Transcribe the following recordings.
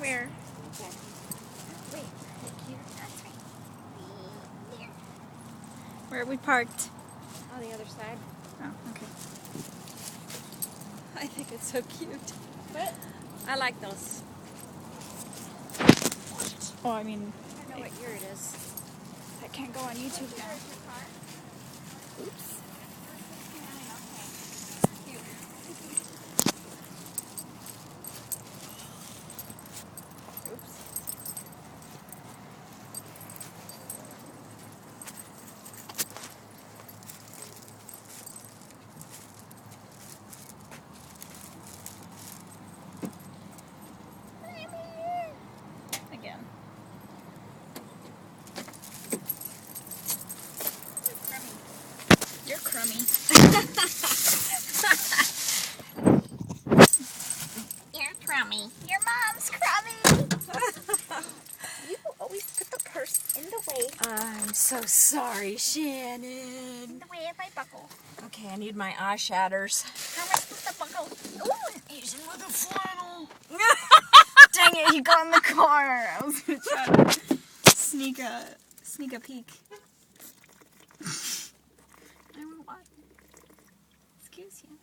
here. Okay. Wait, thank you. That's right. There. Where are we parked? On the other side. Oh, okay. I think it's so cute. What? I like those. Oh, I mean, I don't know what year it is. that can't go on YouTube now. Oops. Oops. Again. You're crummy. You're crummy. Your mom's crummy. You always put the purse in the way. I'm so sorry, Shannon. In the way of my buckle. Okay, I need my eye shatters. How am I supposed to buckle? Ooh, an Asian with a flannel. Dang it, he got in the car. I was gonna try to sneak a peek. I will watch. Excuse you.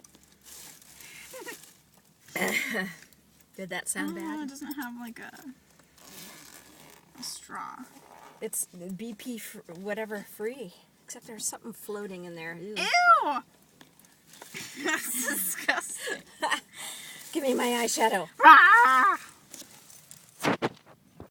Did that sound It bad? doesn't have like a straw. It's BP whatever free. Except there's something floating in there. Ew. Ew! That's disgusting. Give me my eyeshadow. Ah!